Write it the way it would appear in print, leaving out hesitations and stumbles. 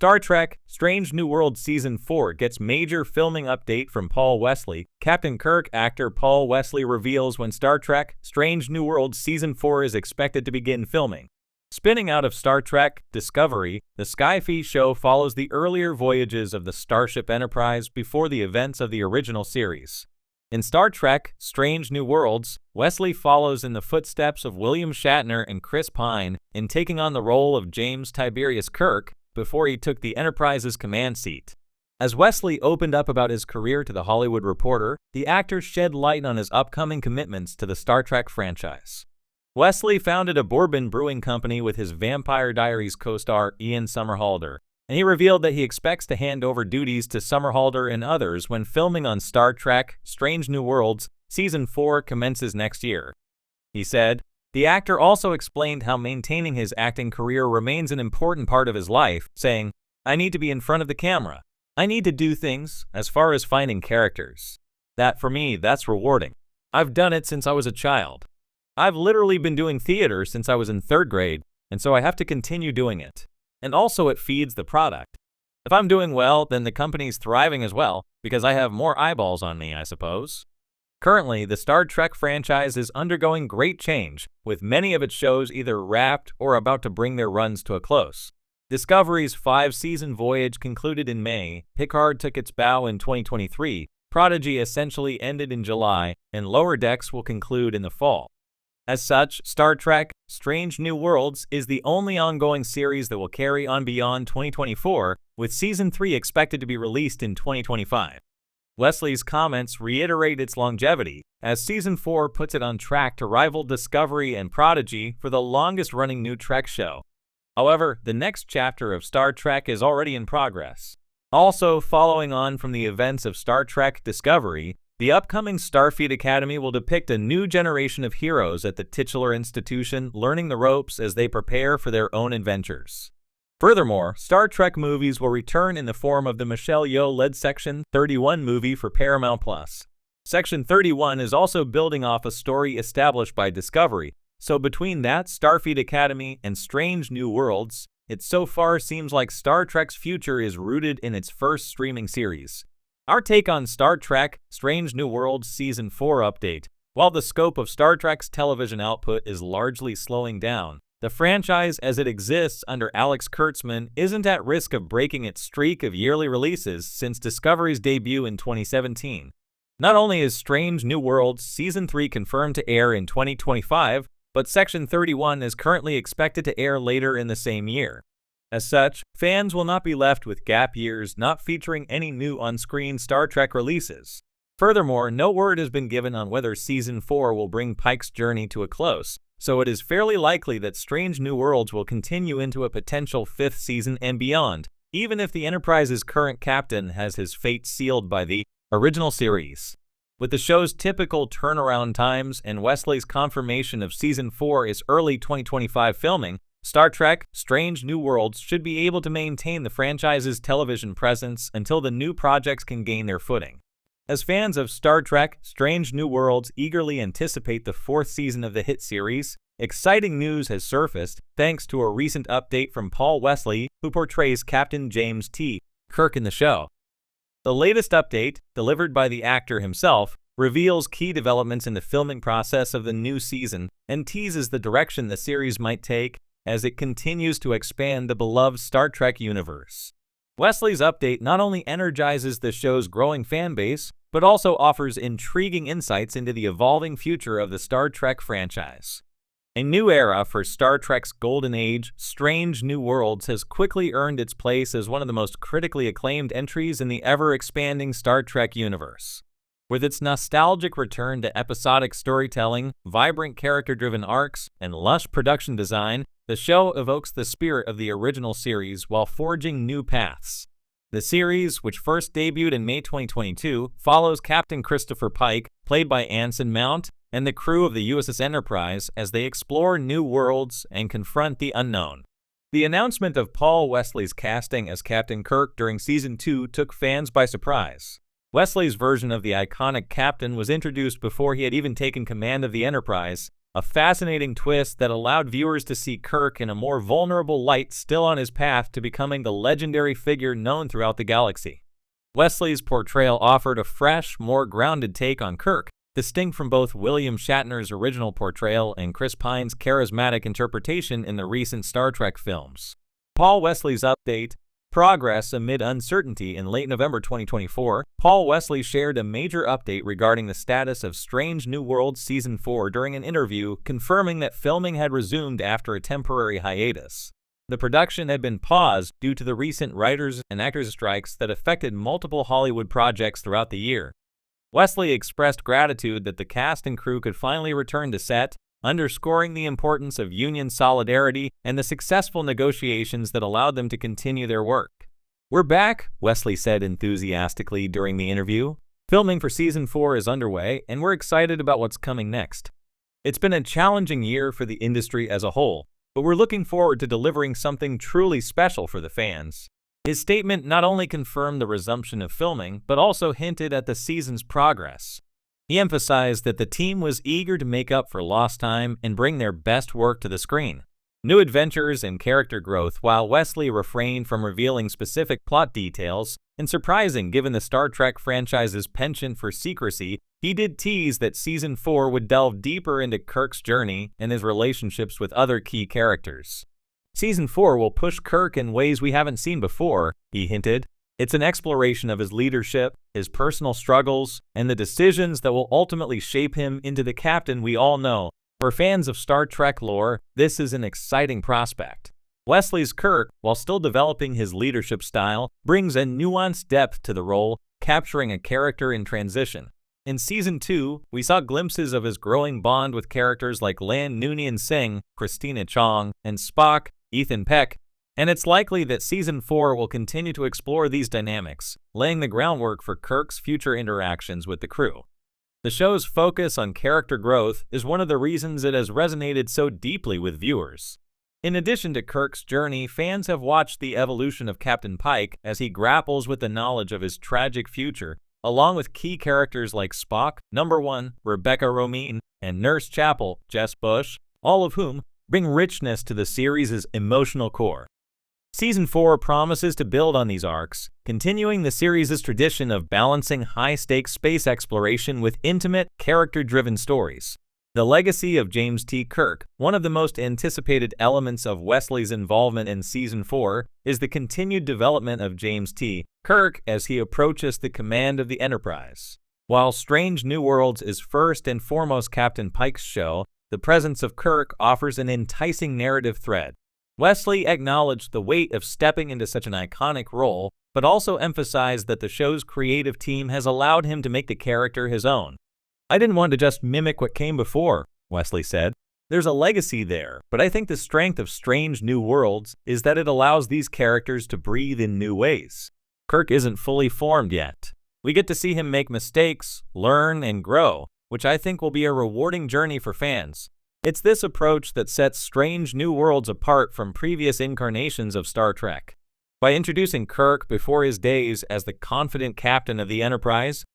Star Trek: Strange New Worlds Season 4 gets major filming update from Paul Wesley. Captain Kirk actor Paul Wesley reveals when Star Trek: Strange New Worlds Season 4 is expected to begin filming. Spinning out of Star Trek Discovery, the sci-fi show follows the earlier voyages of the Starship Enterprise before the events of the original series. In Star Trek: Strange New Worlds, Wesley follows in the footsteps of William Shatner and Chris Pine in taking on the role of James Tiberius Kirk before he took the Enterprise's command seat. As Wesley opened up about his career to The Hollywood Reporter, the actor shed light on his upcoming commitments to the Star Trek franchise. Wesley founded a bourbon brewing company with his Vampire Diaries co-star Ian Somerhalder, and he revealed that he expects to hand over duties to Somerhalder and others when filming on Star Trek: Strange New Worlds Season 4 commences next year. He said, the actor also explained how maintaining his acting career remains an important part of his life, saying, I need to be in front of the camera. I need to do things, as far as finding characters. That, for me, that's rewarding. I've done it since I was a child. I've literally been doing theater since I was in 3rd grade, and so I have to continue doing it. And also it feeds the product. If I'm doing well, then the company's thriving as well, because I have more eyeballs on me, I suppose. Currently, the Star Trek franchise is undergoing great change, with many of its shows either wrapped or about to bring their runs to a close. Discovery's 5-season voyage concluded in May, Picard took its bow in 2023, Prodigy essentially ended in July, and Lower Decks will conclude in the fall. As such, Star Trek: Strange New Worlds is the only ongoing series that will carry on beyond 2024, with Season 3 expected to be released in 2025. Wesley's comments reiterate its longevity, as Season 4 puts it on track to rival Discovery and Prodigy for the longest-running new Trek show. However, the next chapter of Star Trek is already in progress. Also, following on from the events of Star Trek Discovery, the upcoming Starfleet Academy will depict a new generation of heroes at the titular institution learning the ropes as they prepare for their own adventures. Furthermore, Star Trek movies will return in the form of the Michelle Yeoh-led Section 31 movie for Paramount+. Section 31 is also building off a story established by Discovery, so between that, Starfleet Academy, and Strange New Worlds, it so far seems like Star Trek's future is rooted in its first streaming series. Our take on Star Trek: Strange New Worlds Season 4 update. While the scope of Star Trek's television output is largely slowing down, the franchise as it exists under Alex Kurtzman isn't at risk of breaking its streak of yearly releases since Discovery's debut in 2017. Not only is Strange New Worlds Season 3 confirmed to air in 2025, but Section 31 is currently expected to air later in the same year. As such, fans will not be left with gap years not featuring any new on-screen Star Trek releases. Furthermore, no word has been given on whether Season 4 will bring Pike's journey to a close, so it is fairly likely that Strange New Worlds will continue into a potential 5th season and beyond, even if the Enterprise's current captain has his fate sealed by the original series. With the show's typical turnaround times and Wesley's confirmation of Season 4 is early 2025 filming, Star Trek: Strange New Worlds should be able to maintain the franchise's television presence until the new projects can gain their footing. As fans of Star Trek: Strange New Worlds eagerly anticipate the 4th season of the hit series, exciting news has surfaced thanks to a recent update from Paul Wesley, who portrays Captain James T. Kirk in the show. The latest update, delivered by the actor himself, reveals key developments in the filming process of the new season and teases the direction the series might take as it continues to expand the beloved Star Trek universe. Wesley's update not only energizes the show's growing fan base, but also offers intriguing insights into the evolving future of the Star Trek franchise. A new era for Star Trek's golden age, Strange New Worlds has quickly earned its place as one of the most critically acclaimed entries in the ever-expanding Star Trek universe. With its nostalgic return to episodic storytelling, vibrant character-driven arcs, and lush production design, the show evokes the spirit of the original series while forging new paths. The series, which first debuted in May 2022, follows Captain Christopher Pike, played by Anson Mount, and the crew of the USS Enterprise as they explore new worlds and confront the unknown. The announcement of Paul Wesley's casting as Captain Kirk during Season 2 took fans by surprise. Wesley's version of the iconic captain was introduced before he had even taken command of the Enterprise, a fascinating twist that allowed viewers to see Kirk in a more vulnerable light, still on his path to becoming the legendary figure known throughout the galaxy. Wesley's portrayal offered a fresh, more grounded take on Kirk, distinct from both William Shatner's original portrayal and Chris Pine's charismatic interpretation in the recent Star Trek films. Paul Wesley's update. Progress amid uncertainty. In late November 2024, Paul Wesley shared a major update regarding the status of Strange New Worlds Season 4 during an interview, confirming that filming had resumed after a temporary hiatus. The production had been paused due to the recent writers and actors strikes that affected multiple Hollywood projects throughout the year. Wesley expressed gratitude that the cast and crew could finally return to set, underscoring the importance of union solidarity and the successful negotiations that allowed them to continue their work. "We're back," Wesley said enthusiastically during the interview. "Filming for Season 4 is underway, and we're excited about what's coming next. It's been a challenging year for the industry as a whole, but we're looking forward to delivering something truly special for the fans." His statement not only confirmed the resumption of filming, but also hinted at the season's progress. He emphasized that the team was eager to make up for lost time and bring their best work to the screen. New adventures and character growth. While Wesley refrained from revealing specific plot details, and surprising given the Star Trek franchise's penchant for secrecy, he did tease that Season 4 would delve deeper into Kirk's journey and his relationships with other key characters. "Season 4 will push Kirk in ways we haven't seen before," he hinted. "It's an exploration of his leadership, his personal struggles, and the decisions that will ultimately shape him into the captain we all know. For fans of Star Trek lore, this is an exciting prospect." Wesley's Kirk, while still developing his leadership style, brings a nuanced depth to the role, capturing a character in transition. In Season 2, we saw glimpses of his growing bond with characters like Lan Noonien Singh, Christina Chong, and Spock, Ethan Peck, and it's likely that Season 4 will continue to explore these dynamics, laying the groundwork for Kirk's future interactions with the crew. The show's focus on character growth is one of the reasons it has resonated so deeply with viewers. In addition to Kirk's journey, fans have watched the evolution of Captain Pike as he grapples with the knowledge of his tragic future, along with key characters like Spock, Number 1, Rebecca Romijn, and Nurse Chapel, Jess Bush, all of whom bring richness to the series' emotional core. Season 4 promises to build on these arcs, continuing the series' tradition of balancing high-stakes space exploration with intimate, character-driven stories. The legacy of James T. Kirk, one of the most anticipated elements of Wesley's involvement in Season 4, is the continued development of James T. Kirk as he approaches the command of the Enterprise. While Strange New Worlds is first and foremost Captain Pike's show, the presence of Kirk offers an enticing narrative thread. Wesley acknowledged the weight of stepping into such an iconic role, but also emphasized that the show's creative team has allowed him to make the character his own. "I didn't want to just mimic what came before," Wesley said. "There's a legacy there, but I think the strength of Strange New Worlds is that it allows these characters to breathe in new ways. Kirk isn't fully formed yet. We get to see him make mistakes, learn, and grow, which I think will be a rewarding journey for fans. It's this approach that sets Strange New Worlds apart from previous incarnations of Star Trek. By introducing Kirk before his days as the confident captain of the Enterprise,